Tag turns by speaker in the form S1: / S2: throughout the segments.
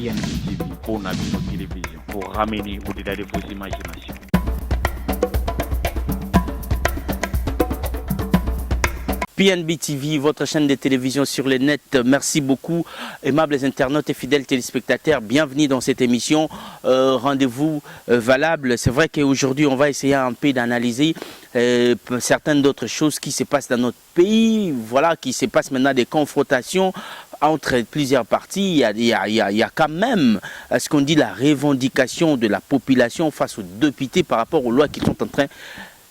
S1: PNB TV pour Nabino Télévision, pour ramener au-delà de vos imaginations.
S2: PNB TV, votre chaîne de télévision sur le net. Merci beaucoup, aimables internautes et fidèles téléspectateurs. Bienvenue dans cette émission. Rendez-vous valable. C'est vrai qu'aujourd'hui, on va essayer un peu d'analyser certaines d'autres choses qui se passent dans notre pays. Voilà, qui se passent maintenant des confrontations entre plusieurs partis. Il y a quand même ce qu'on dit la revendication de la population face aux députés par rapport aux lois qui sont en train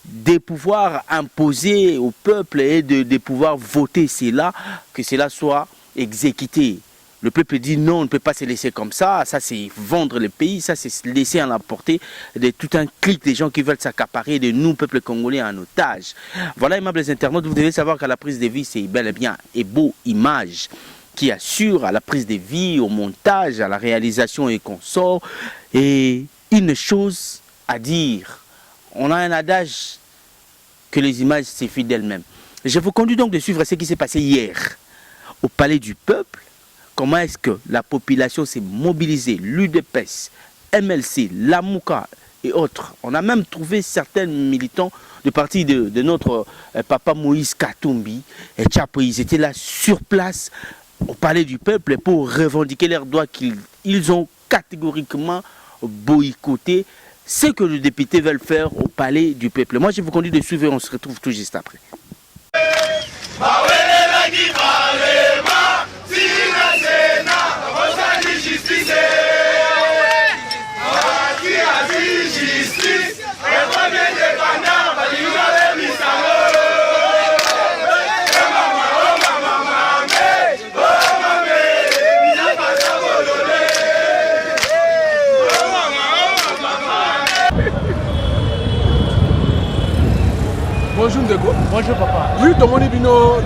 S2: de pouvoir imposer au peuple et de pouvoir voter cela, que cela soit exécuté. Le peuple dit non, on ne peut pas se laisser comme ça c'est vendre le pays, ça c'est se laisser à la portée de tout un clic des gens qui veulent s'accaparer de nous, peuple congolais, en otage. Voilà, aimables internautes, vous devez savoir qu'à la prise de vie, c'est bel et bien et beau image qui assure à la prise de vie, au montage, à la réalisation et consort. Et une chose à dire, on a un adage que les images suffisent d'elles-mêmes. Je vous conduis donc de suivre ce qui s'est passé hier au Palais du Peuple. Comment est-ce que la population s'est mobilisée, l'UDPS, MLC, Lamouka et autres. On a même trouvé certains militants de parti de notre papa Moïse Katumbi et Tchapo. Ils étaient là sur place au Palais du Peuple pour revendiquer leurs droits qu'ils ont catégoriquement boycotté. Ce que les députés veulent faire au Palais du Peuple. Moi, je vous conduis de suivre et on se retrouve tout juste après.
S3: Bonjour Ndeko.
S4: Bonjour papa.
S3: Oui, tout le monde est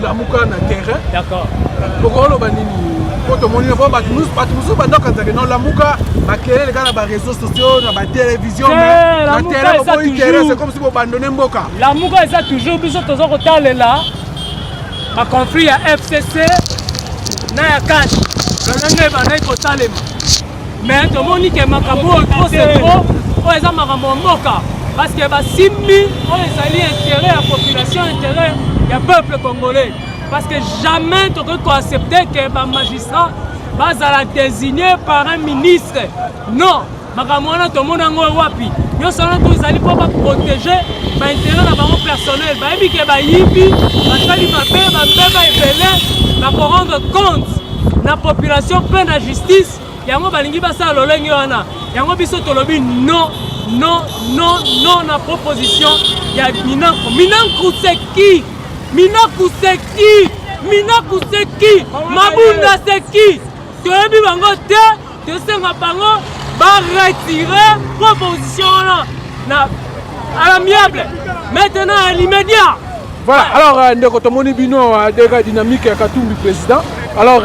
S3: la mouka na terrain.
S4: D'accord.
S3: Pourquoi on a dit tout le monde est pas battu la mouka ba créer les gars dans les réseaux sociaux, dans la télévision,
S4: la
S3: terrain c'est comme si vous abandonnez Mboka.
S4: La mouka est toujours biso tozo kotale là. Ma conflit à FCC na ya cash. Nanga ba na kotale. Mais tout le monde dit que makambo trop c'est trop. O eza makambo Mboka. Parce que Simbi, on est intérêt à la population, intérêt du peuple congolais. Parce que jamais tu peux accepter que les magistrats soient désignés par un ministre. Non, tout le monde est wapi. Nous sommes tous allés pour protéger l'intérêt personnel. Pour rendre compte de la population pleine de justice. Non. Non, non, non, la proposition, il y a Minanko. Minanko c'est qui? Minanko c'est qui? Minanko c'est qui? Mabunda c'est qui? Tu as vu Bangote? Tu sais Bango va retirer proposition là. À l'amiable. Maintenant à l'immédiat.
S3: Voilà, alors Ndeko Tomoni Bino a déjà dynamique à Katumbi président. Alors,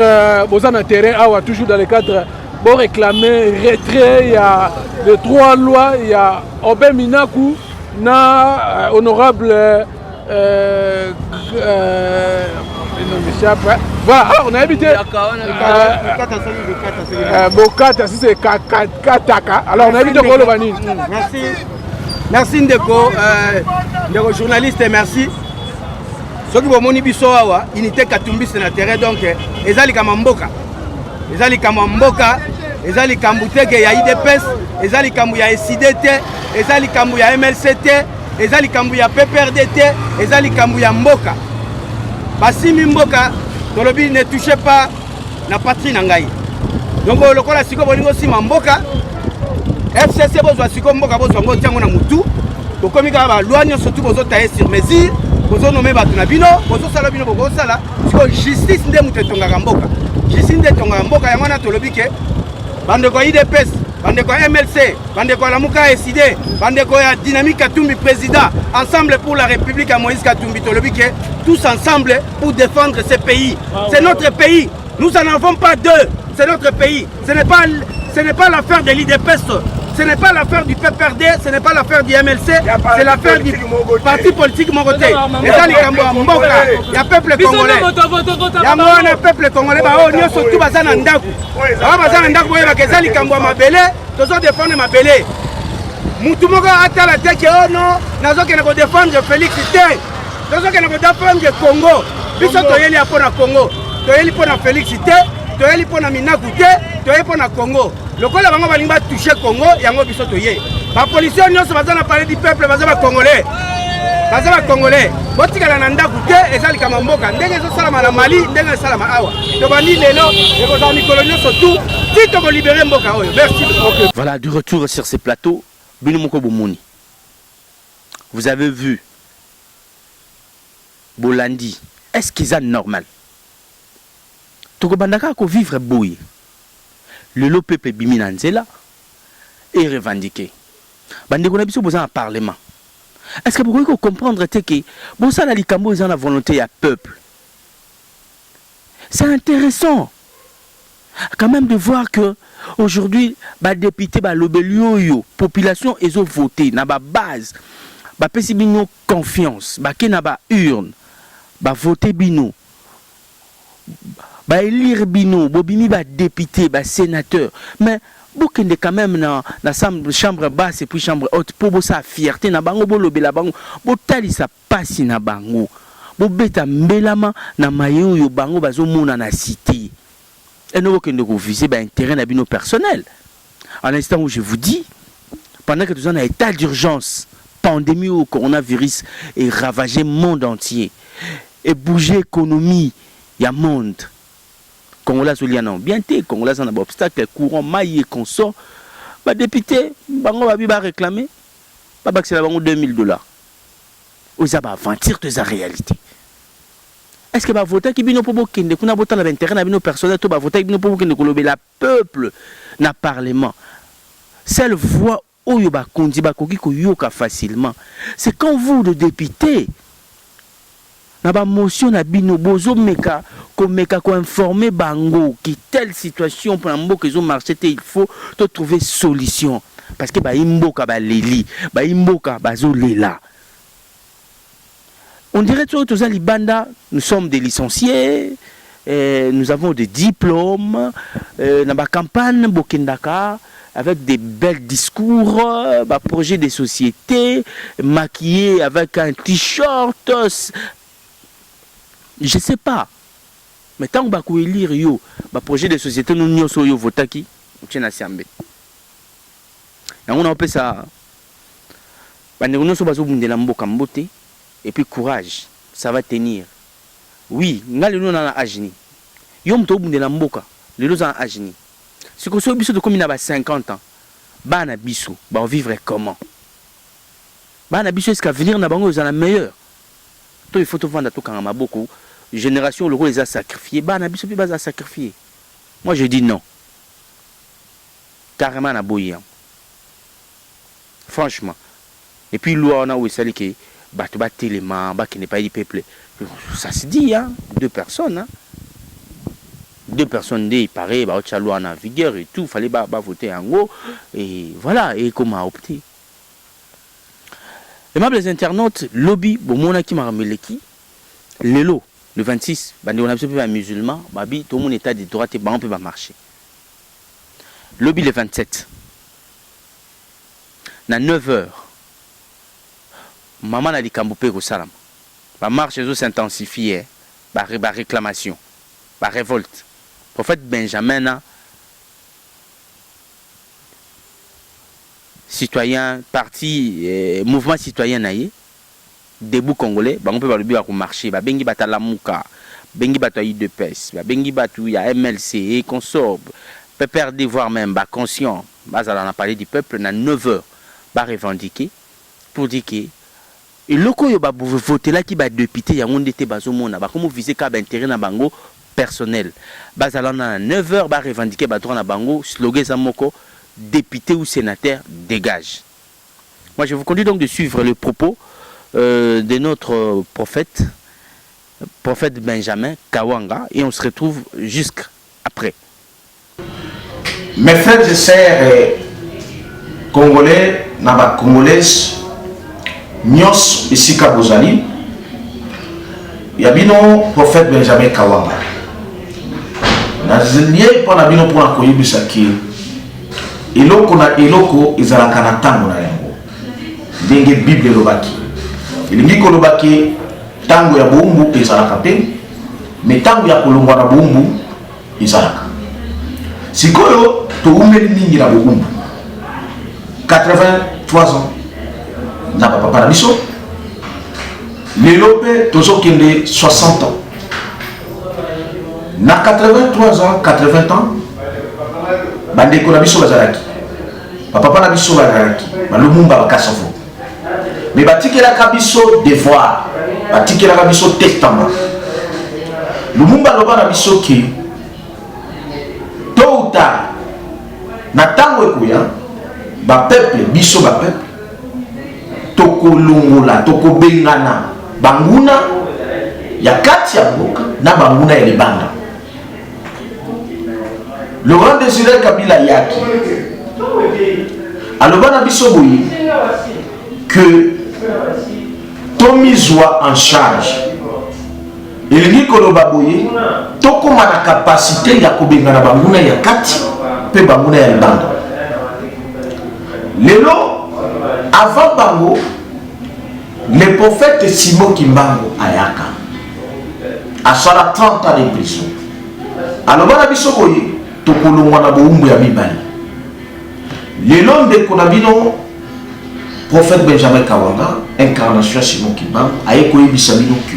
S3: Bozan a terrain, toujours dans le cadre. Pour réclamer retrait, il y a les 3 lois, il y a Obé Minakou, na honorable voilà, alors on a habité Bokata, si c'est Kataka, alors on a habité Kolobani.
S5: Merci Ndeko, Ndeko journaliste, merci. Ce qui est biso awa, unité Katumbi c'est terrain donc ezali kama mboka. Ezali kama mboka, ezali kambu te ya IDPS, ezali kambu ya SIDT, ezali kambu ya MLCT, ezali kambu ya PPRDT, ezali kambu ya mboka. Basimi mboka, tolobi ne touchez pas la patrie nangai. Donc lokola siko bolingo sima mboka, FCC bozwa siko mboka bozwa ngo tiango na mutu, bokomi ka ba loi nyonso tout bozo tailler sur mesure, bozo nommer batu na bino, bozo sala bino bozo sala, siko justice nde mutetongaka mboka. Justice nde tongaka mboka yango na tolobi ke bandeko ya IDPS, bandeko ya MLC, bandeko ya Lamuka SID, bandeko ya Dynamique Katumbi président, ensemble pour la République à Moïse Katumbi tolobi ke tous ensemble pour défendre ce pays. C'est notre pays. Nous n'en avons pas deux. C'est notre pays. Ce n'est pas l'affaire de l'IDPS ce n'est pas l'affaire du PPRD, ce n'est pas l'affaire du MLC, c'est l'affaire du parti politique Mogoté. Et ça, les Kamboa Mboka, il y a peuple congolais. Il y a un peuple congolais, il y a surtout Bazan Ndaku. Bazan Ndaku, il y a les Kamboa Mabele, tous les défendre Mabele. Moutoumoko a tel la tête que oh non, nous allons défendre Félix Té, nous allons défendre Congo. Biso toyeli pour na Congo, toyeli pour na Félix Té, toyeli pour na Minaku Té, toyeli pour na Congo. Le Congo va balinga toucher Congo, yango biso toye. La police nyonso baza na parler du peuple, baza ba congolais. Baza ba congolais. Botikala na ndaku te ezali kama mboka. Ndenge zo salama na Mali, ndenge salama awa. To bandi lelo, eko za mikolo nyonso tout, ti to ko libérer mboka oyo. Merci. Okay.
S2: Voilà, de retour sur ces plateaux. Binomoko Bomouni. Vous avez vu Bolandi. Est-ce qu'ils sont normal? Toko bandaka ko vivre boy. Le peuple biminanzela est revendiqué. Bandeko na biso besoin un parlement. Est-ce que vous pouvez comprendre que bon ça la likambo ils ont la volonté à peuple. C'est intéressant quand même de voir que aujourd'hui ba député ba lobelio yo population ils ont voté na ba base ba pesi bino confiance ba ke na ba urne ba voter bino ba élire bino bobimi ba député ba sénateur mais bokende quand même na chambre basse et puis chambre haute pour sa fierté na bango bo lobela bango bo talisa pasi na bango bo beta mbelama na mayo yo bango bazo mona na cité et nous bokende ko viser ba intérêt na bino personnel. À l'instant où je vous dis pendant que nous sommes en état d'urgence pandémie au coronavirus et ravagé le monde entier et bouger l'économie il y a monde Congolais solianon bien té Congolais en obstacle courant maillé consort ba député bango ba réclamer ba baxela bango $2000 aux aba aventir de la réalité. Est-ce que ba voter ki bino po bokende kuna voter na intérêt na bino personnel to ba voter ki bino po bokende ko lobela peuple na parlement seule voix oyo ba kondi ba koki ko yoka facilement c'est quand vous le député na ba motion na bino bozo meka ko informer bango qui telle situation pour mboka ils ont marché il faut te trouver solution parce que ba imboka ba leli ba imboka bazo lela. On dirait que tous les bandas, nous sommes des licenciés, nous avons des diplômes, dans la campagne Bokendaka, avec des belles discours, projet de société, maquillés avec un t-shirt. Je ne sais pas. Mais tant que vous lire yo, projet de société, nous n'y sommes votaki, on a siambé. Et on appelle ça. Nous sommes de la mbokambote. Et puis courage, ça va tenir. Oui, nous sommes en Agni. Nous sommes en Mboka. Nous sommes en Agni. Si nous sommes de 50 ans, bana biso, on vivrait comment? Bana biso, est-ce qu'à venir na bango, ils sont meilleurs? Toi, il faut te vendre à tout quand on a beaucoup. Génération, le rôle les a sacrifiés. Bana biso, puis bas sacrifier. Moi, je dis non. Carrément, na boyant. Franchement. Et puis, loi, on a où c'est que Batouba Téléman, qui n'est pas du peuple. Ça se dit, hein? Deux personnes. Hein? Deux personnes, il paraît, la loi en vigueur et tout, il fallait voter en gros. Et voilà, et comment opter. Et même les internautes, lobby, bon, mon qui m'a ramené qui le 26, on a un musulman, tout le monde état de droite et on peut pas marcher. Lobby le 27. À 9h. Maman a dit Kambopé au salam. La marche s'intensifie, la réclamation, la révolte. Prophète Benjamin, citoyen, parti, mouvement citoyen naïe, debout congolais, on peut pas marcher, bengi bata la mouka, bengi bata UDPS, bengi batu ya MLC et consort, peut perdre voire même conscient, on a parlé du peuple, na 9h, revendiquer pour dire que et le ko yo ba voter là qui ba député ya ngonde te bazo mona ba comme viser ka ba intérêt na bango personnel bazala na 9h ba revendiquer ba droit na bango slogan za moko député ou sénateur dégage. Moi je vous conduis donc de suivre le propos de notre prophète Benjamin Kawanga et on se retrouve jusqu'après.
S6: Mes frères et sœurs, Congolais, na Congolais, Nyos Isika Bozali, Yabino, prophète Benjamin Kawanga. Nazilié pour la bino pour la koyibisaki. Iloko na iloko izalaka na tango na yango. Ndenge Bible lobaki. Ilingi ko lobaki tango ya boumbu izalaka pe, mais tango ya kolongwa na boumbu izalaka. Sikoyo to umeli ningi na boumbu. 83 ans. Na papa na biso. L'élope toujours qu'il est 60 ans. Na 83 ans, 80 ans, bandeko na biso bazalaki. Papa na biso bazalaki. Malumumba bakasafo. Mais batikela ka biso devoir, batikela ka biso testament. Lumumba loba na biso ki tôt ou tard na tango ekuya ba peuple biso ba peuple toko longola toko bengana banguna ya kati ya mboka na banguna ya libanda. Le grand Désiré Kabila yaki aloba na biso boyi que tomizwa en charge elingi koloba boye tokoma na capacité ya kobengana banguna ya kati pe banguna ya libanda. Lelo avant bango le prophète Simon Kimbango ayaka asala 30 ans de prison. Alors bana biso boye tokolongwa na boumbu ya mibali. Lelo ndeko na bino prophète Benjamin Kawanga incarnation Simon Kimbango aye koyebisa bino ki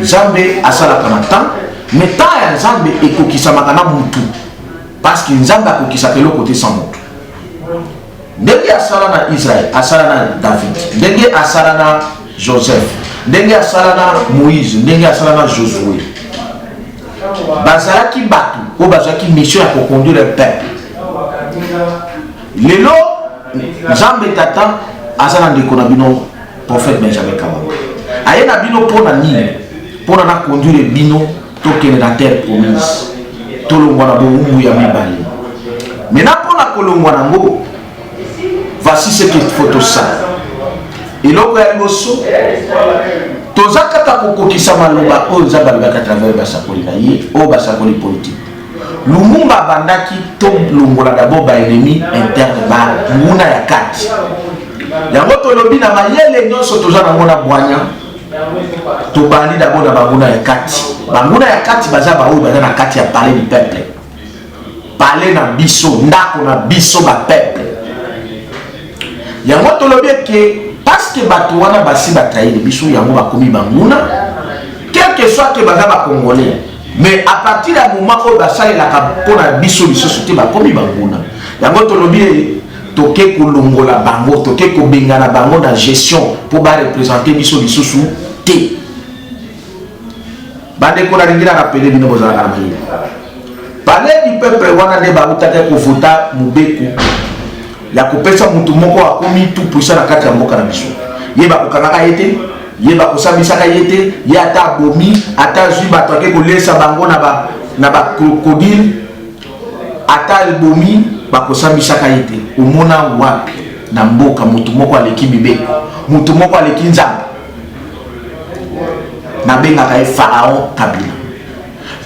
S6: Nzambe asala kana temps mais temps ya Nzambe ekokisamaka na mutu parce que Nzambe akokisaka eloko te sans mutu. Ndenge asala na Israël, asala na David, ndenge asala na Joseph, ndenge asala na Moïse, ndenge asala na Josué. Bazalaki batu, ou bazalaki mission à conduire le peuple. Lelo, Nzambe tata, asala ndeko na bino prophète Benjamin Kawanga. Aye na bino pona nini, pona na conduire bino tokene na terre promise. Tolongwa na boumbu ya mibali. Mena pona kolongwa na ngo. Voici ce qu'il faut tout ça. Et l'autre est l'osso. Tozaka takokokisa maloba o nzamba à travers basakoli na ye o basakoli politique. Lumumba bandaki to longola d'abord ba ennemi interne ba nguna ya kati. Yango to lobi na mayele nyonso toza na ngona bwanya. To bandi d'abord na banguna ya kati. Banguna ya kati baza ba o baza na kati ya parler du peuple. Parler na biso ndako na biso ba peuple. Yango tolobi ke parce que bato wana basi batrahi de biso yango bakomi banguna quel que soit que baza ba congolais mais à partir du moment où basale la kapona biso lisusu te bakomi banguna yango tolobi toke kolongola bango toke ko bengana bango na gestion pour ba représenter biso lisusu te bande ko na ringira rappeler bino bozala na mayi parler du peuple wana de ba utaka ko vota mubeku ya kopesa mutu moko akomi tout puissant na kati ya mboka na biso yeba kokangaka yete yeba kosambisaka yete ye ata bomi ata zwi bato ake kolesa bango na ba crocodile ata bomi bakosambisaka yete omona wapi na mboka mutu moko aleki bibeko mutu moko aleki nzambe na bengaka ye Pharaon Kabila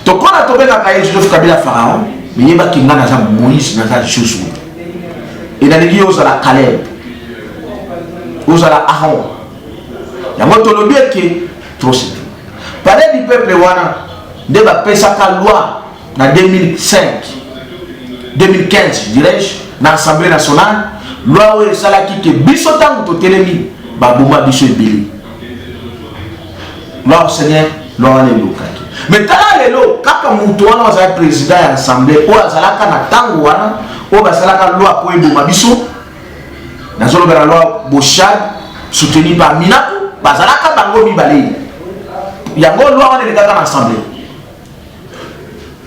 S6: tokona tobengaka ye Joseph Kabila Pharaon mais yeba kinga na za Moïse na za Josué. Et dans les osala Caleb, osala Aaron. Yango tolobi ke trop c'est. Parler du peuple wana de ba pesaka loi na 2005 2015 dirais-je na Assemblée nationale loi o esalaki ke biso tango to telemi ba boma biso ebili. Loi Seigneur loi le lokaki. Mais tala lelo kaka mutu wana wa président ya assemblée o azalaka na tango wana o basalaka loi po eboma biso nazolo bela loi Bochad soutenu par Minaku bazalaka bango mibale yango loi wana lekaka na assemblée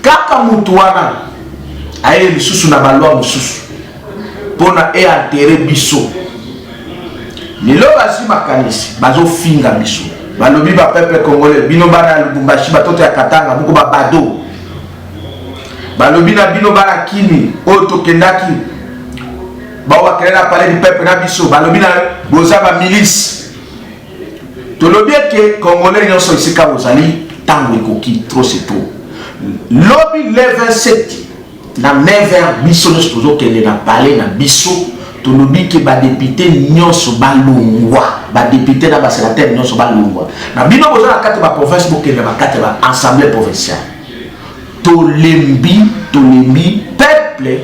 S6: kaka mutu wana aye lisusu na ba loi mususu pona e altere biso lelo basi makanisi bazo finga biso balobi ba peuple congolais bino bana Lubumbashi batoto ya Katanga buko ba bado balobi na bino bana kini oyo tokendaki bakokende na palais du peuple na biso balobi na boza ba milice tolobi ke congolais nyonso esika bozali tango ekoki trop c'est trop lobi le 27 na 9h biso nyonso tozokende na palais na biso tolobi ke badepute nyonso balongwa badepute na basénateur nyonso balongwa na bino boza na kati ba province bokende na kati ba assemblée provinciale tolembi peuple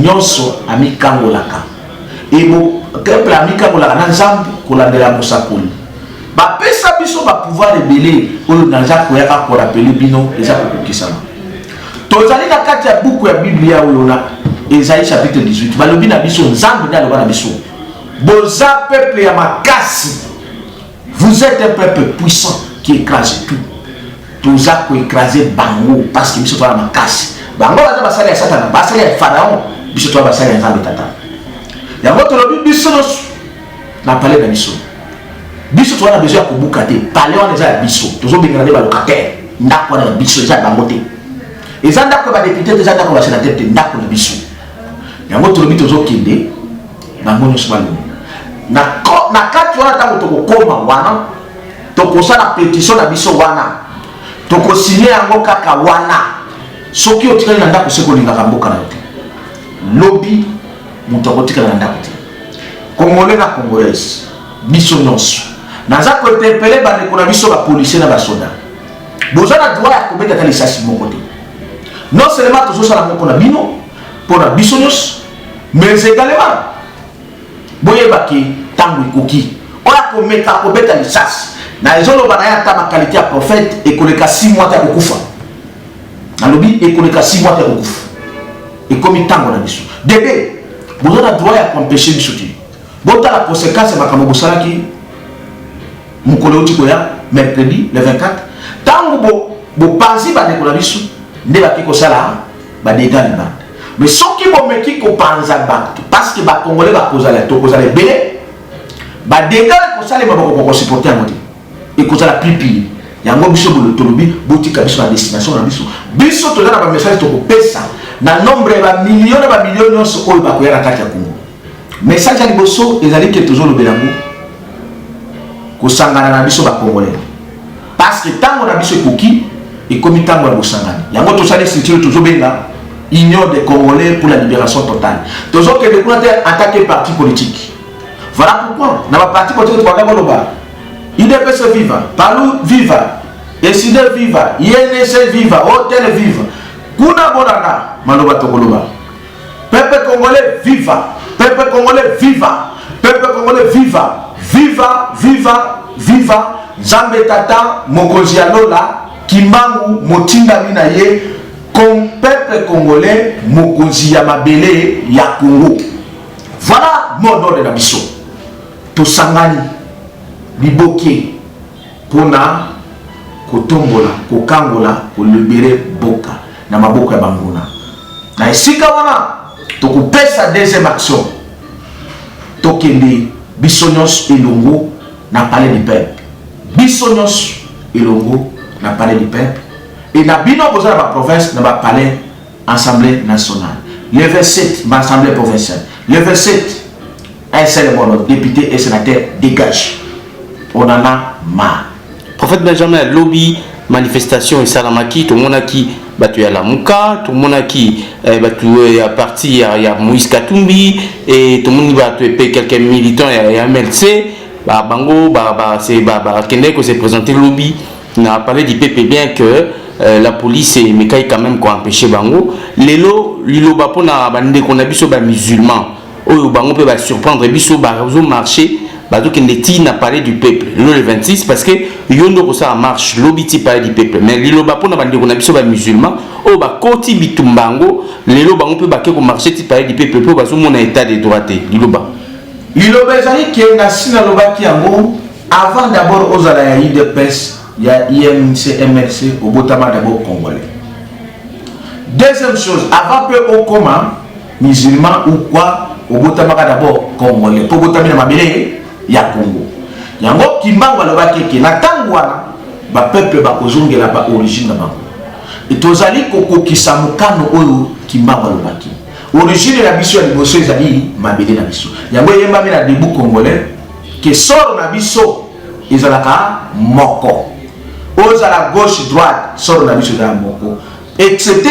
S6: nyonso amikangolaka ebo peuple amikangolaka na nzambe kolandela mosakoli bapesa biso bapouvoir ebele oyo naza koyaka korapele bino eza kokokisama tozali na kati ya buku ya biblia oyo na Esaïe chapitre 18 balobi na biso nzambe nde aloba na biso boza peuple ya makasi vous êtes un peuple puissant qui écrase tout toza koécraser bango parce que biso toza na makasi bango baza basali ya satana basali ya pharaon biso toza basali ya nzambe tata yango tolobi biso nyonso na palais na biso biso toza na besoin ya kobuka te palais wana eza ya biso tozobengana nde balocataire ndako wana ya biso eza ya bango te eza ndako ya badepute te eza ndako ya basénateur te ndako na biso yango tolobi tozokende bango nyonso balongo na kati wana ntango tokokoma wana tokosala pétition na biso wana tokosigne yango kaka wana soki otikali na ndako se kolingaka mboka na yo te lobi moto akotikala na ndako te congolais na congolaise biso nyonso naza kointerpele bandeko na biso bapolisier na basoda boza na droit ya kobeta ta lisasi moko te non seulement tozosala moko na bino mpona biso nyonso mais également boyebaki ntango ekoki oya komeka kobeta lisasi na ezoloba na ye ata makalite ya prophète ekoleka 6 mois te ya kokufa nalobi ekoleka 6 mois te ya kokufa ekomi ntango na biso dede boza na droit ya koempêche biso te botala conséquence ya makambo bosalaki mokolo oti koya mercredi le 24 ntango bopanzi bandeko na biso nde baki kosala badega libanda mais soki bomeki kopanza bato parce que bacongolais bakozala tokozala ebele badega ekosalema bakokosupporte yango te ekozala pipili yango biso tolobi botika biso na destination na biso biso toza na bamessage tokopesa na nombre ya bamilio na bamilio nyonso oyo bakoya na kati ya kongo message ya liboso ezali ke tozolobela yango kosangana na biso bacongolais parce que ntango na biso ekoki ekomi ntango ya bosangani yango tosali structure tozobenga union des congolais pour la libération totale tozokende kuna te en tant que parti politique voilà pourquoi na baparti politique tobanda koloba UDPS viva Palu viva ESIDE viva INC viva Hotel viva kuna bonana maloba tokoloba peuple congolais viva peuple congolais viva peuple congolais viva viva viva viva Nzambe tata mokonzi ya lola kimbangu motindami na ye comme peuple congolais mokonzi ya mabele ya Congo. Voilà mon ordre de biso tosangani liboke pona kotombola kokangola kolibere boka na maboko ya banguna na esika wana tokopesa deuxième action tokende biso nyonso elongo na palais du peuple biso nyonso elongo na palais du peuple et na bino boza na province na palais assemblée nationale le 27 assemblée provinciale le 27 un seul mot député et sénateur dégage on en a marre.
S2: Prophète Benjamin lobby manifestation et salamaki tout le monde qui battu à la Mouka tout le monde qui battu à partir il y a Moïse Katumbi et tout le monde va tuer quelques militants et MLC bah bango c'est Kende que s'est présenté lobby n'a parlé du PP bien que la police et Mekai quand même quoi empêcher bango lelo liloba pona bande qu'on a biso ba musulman oyo bango peut surprendre biso ba marché bato qui n'a parlé du peuple le 26 parce que yondo ça marche lobiti parler du peuple mais liloba pona bande qu'on a biso ba musulman o ba koti bitumbango lelo bango peut ba ke ko marché ti parler du peuple pour baso mon état de droit liloba
S6: ezali ki na sina lobaki yango avant d'abord aux ala ya UDPS ya IMC MLC au botama d'abord congolais. Deuxième chose, avant peu au coma musulman ou quoi au botama d'abord congolais pour botama na mabele ya Congo. Yango kimbango lobaki ki na tangwana ba peuple ba kozongela ba origine na bango. Et tozali kokokisa mukano oyo kimbango lobaki. origine ya biso ya liboso ezali mabele na biso yango eyembami na debu congolais ke soro na biso ezalaka moko ozala gauche droite soro na biso ezala moko excepté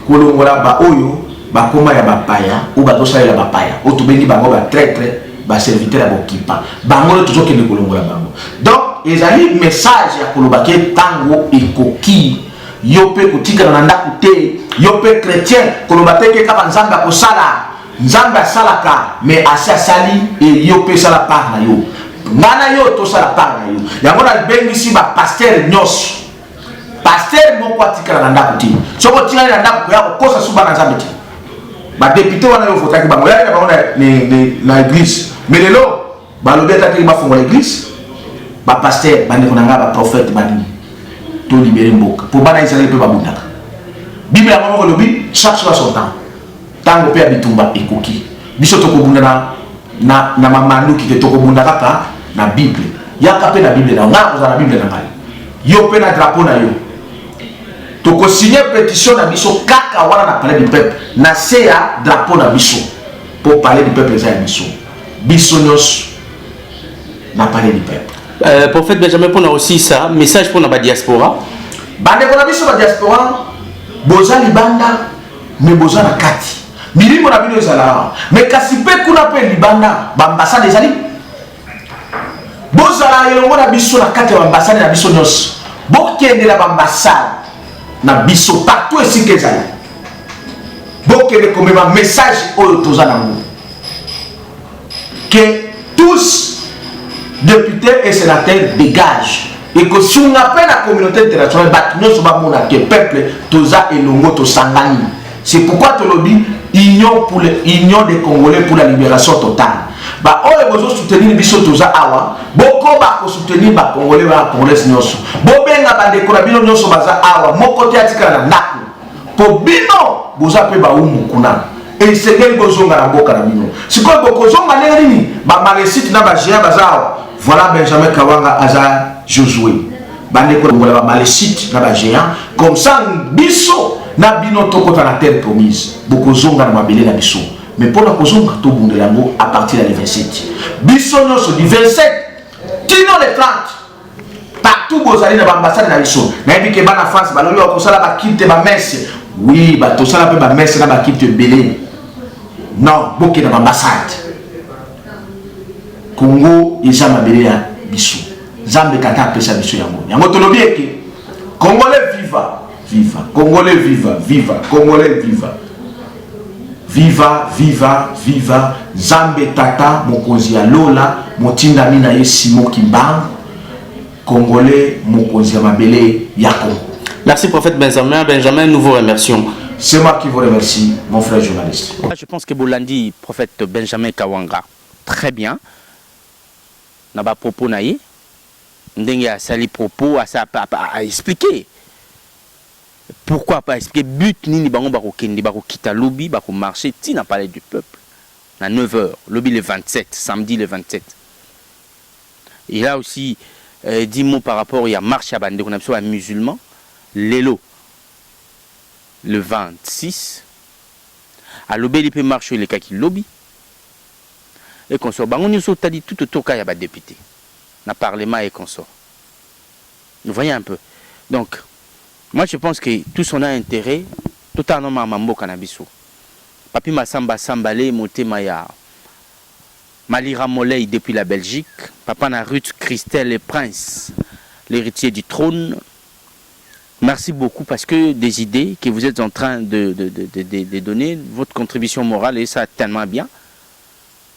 S6: kolongola baoyo bakoma ya bapaya ou bazosalela bapaya oyo tobengi bango batraître baserviteur ya bokipa bango tozokende kolongola bango donc ezali message ya koloba ke ntango ekoki yo mpe kotikala na ndako te yo mpe chrétien koloba te ke kaka nzambe akosala nzambe asalaka mais asi asali e yo mpe esala part na yo ngana yo tosala part na yo yango nabengisi bapaster nyonso paster moko atikala na ndako te soki otikali na ndako koya kokosa suba na nzambe te badepute wana yo votaki bango yali na bango na église mais lelo balobi atateki bafongola église bapaster bandeko na nga baprophète banini to libéré mboka po bana Israël pe babundaka bible yango moko lobi chaque chose son temps tango pe bitumba ekoki biso tokobunda na mamanduki te tokobunda kaka na bible yaka pe na bible na nga kozala bible na ngai yo pe na drapeau na yo toko signer pétition na biso kaka wana na palais du peuple na se ya drapeau na biso pour parler du peuple za biso biso nyos na palais du peuple.
S2: Prophète Benjamin, pour nous aussi ça, message pour la diaspora.
S6: Bande pour la diaspora, boza libanda, mais boza na kati. Milimo na bino ezala. Mais kasipe kuna pe libanda, bambasade ezali. Boza la yelongo na biso na kati ya ambassade na biso nyos. Bokende la ambassade na biso partout ici que ezali. Bokende comme un message oyo toza nango. Que tous députés et sénateurs dégagent et que si on appelle la communauté internationale, le peuple toza et longo to sangani. C'est pourquoi tu le dis union des Congolais pour la libération totale. Bah on est besoin soutenir biso toza awa, boko ba ko soutenir ba Congolais ba Congolais nyonso. Bo benga ba dekora bino nyonso baza awa, moko te atika na ndako. Po bino boza pe ba umu kuna. Et c'est quel bozonga na boka na bino. Sikoy boko zonga nini ba maresite na ba géant baza awa. Voilà Benjamin Kawanga Aza Josué. Bande ko ngola ba malécite na ba géant comme ça biso na bino tokota na terre promise. Boko zonga na mabele na biso. Mais pour la kozonga to bundela ngo à partir du 27. Biso nyonso du 27 tino le 30. Partout bozali na ambassade na biso. Na yebi ke bana France balobi ko sala ba kite ba messe. Oui, ba to sala pe ba messe na ba kite belé. Non, boké na ambassade. Congo eza mabele ya biso. Zambe kata apesa biso yango. Yango tolobi eke Congolais viva, viva. Congolais viva, viva. Congolais viva. Viva, viva, viva. Zambe tata mokonzi ya Lola, motinda mina ye Simo Kimba. Congolais mokonzi ya mabele ya Congo.
S2: Merci prophète Benjamin. Benjamin, nous vous remercions.
S6: C'est moi qui vous remercie, mon frère journaliste.
S2: Je pense que Bolandi, prophète Benjamin Kawanga, très bien. Naba propos naïe, ndenge a sali propos à expliquer. Pourquoi pas expliquer but nini bango bako kende bako kita lobby bako marcher ti na parlé du peuple. À 9h, lobby le 27, samedi le 27. Et là aussi 10 mots par rapport il y a marche à bande qu'on a un musulman, l'élo le 26. À lobby il peut marcher les cas qui lobby. Et consort. On nous a dit tout autour qu'il y a des députés. Dans le Parlement et consort. Vous voyez un peu. Donc, moi je pense que tous on a intérêt, tout un homme à Mambo Canabiso. Papi Massamba Sambalé, Motemaya, Malira Moley depuis la Belgique, Papa na Ruth Christelle et Prince, l'héritier du trône. Merci beaucoup parce que des idées que vous êtes en train de donner, votre contribution morale, et ça tellement bien.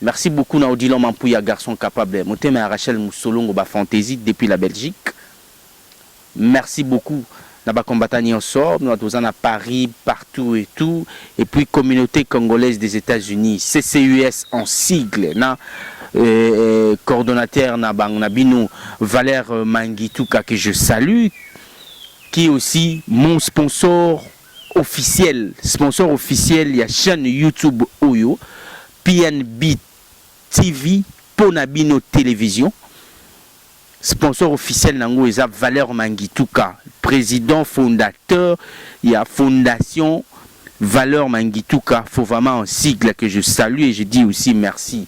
S2: Merci beaucoup Naudilon Mampouya, garçon capable. Motema et Rachel Moussolongo ba fantaisie depuis la Belgique. Merci beaucoup Naba Combatani en sort, nous sommes à Paris, partout et tout. Et puis communauté congolaise des États-Unis, CCUS en sigle, na coordonnateur Nabino Valère Mangituka que je salue, qui est aussi mon sponsor officiel. Sponsor officiel, il y a chaîne YouTube Oyo, PNB TV, Ponabino Télévision. Sponsor officiel Nango Eza Valère Mangituka, président fondateur, il y a Fondation Valeur Mangituka, faut vraiment un sigle que je salue et je dis aussi merci.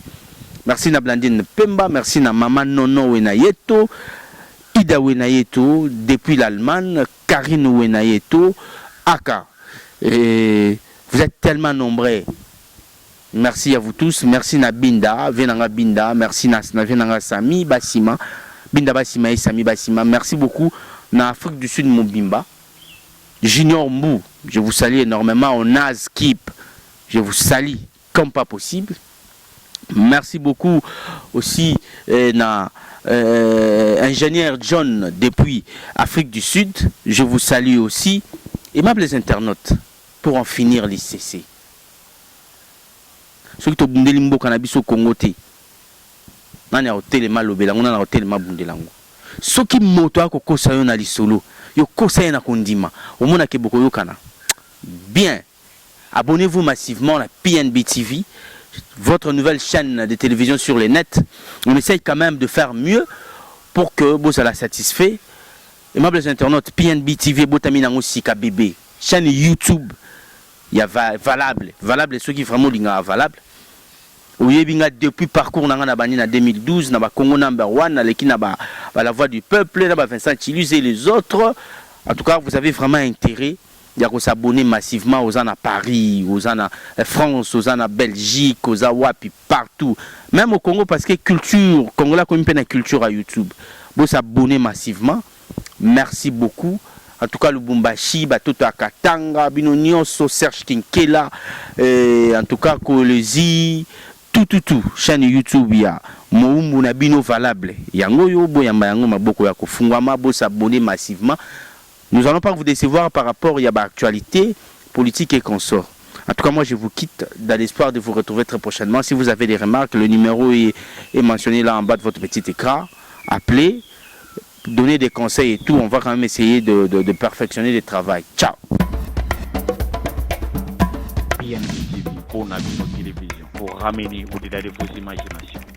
S2: Merci na Blandine Pemba, merci na Maman Nono Wenayeto, Ida Wenayeto, depuis l'Allemagne, Karine Wenayeto, Aka. Et vous êtes tellement nombreux. Merci à vous tous. Merci na Binda, Venanga Binda, merci na Venanga Sami Basima, Binda Basima et Sami Basima. Merci beaucoup na Afrique du Sud Mobimba. Junior Mbou, je vous salue énormément. On a Skip, je vous salue comme pas possible. Merci beaucoup aussi ingénieur John depuis Afrique du Sud. Je vous salue aussi. Aimables internautes, pour en finir l'ICC. Ceux qui ont bundé limbo cannabis au Congo, nani a hôtel ma lobelango, nani a hôtel ma bundelango. Ceux qui moto a koko sayo na lisolo, yo kosa na kondima. Au monde ke boko yo kana. Bien. Abonnez-vous massivement à PNB TV, votre nouvelle chaîne de télévision sur les nets. On essaye quand même de faire mieux pour que vous soyez satisfait. Aimables internautes, PNB TV, Botamina Sika Bébé, chaîne YouTube, il y a valable, ceux qui vraiment sont valables. Oui, depuis parcours en 2012, na Congo number 1, la voix du peuple, na Vincent Chilus et les autres. En tout cas, vous avez vraiment intérêt. Il y a s'abonner massivement aux gens à Paris, aux gens à France, aux gens à Belgique, aux Awapi, partout. Même au Congo, parce que culture, Congo là, comme une culture à YouTube. Vous s'abonner massivement. Merci beaucoup. En tout cas, le Bumbashi, Batoto Akatanga, Binonio, Serge Kinkela, en tout cas, Kolezi, tout. Chaîne YouTube, il y a Moumou Nabino valable. Yango Yobo, Yambayango, Maboko Yako Fungwama, Bo s'abonner massivement. Nous n'allons pas vous décevoir par rapport à l'actualité politique et consort. En tout cas, moi, je vous quitte dans l'espoir de vous retrouver très prochainement. Si vous avez des remarques, le numéro est mentionné là en bas de votre petit écran. Appelez, donnez des conseils et tout. On va quand même essayer de perfectionner le travail. Ciao.
S1: PNB TV, pour la télévision, pour ramener au-delà de vos imaginations.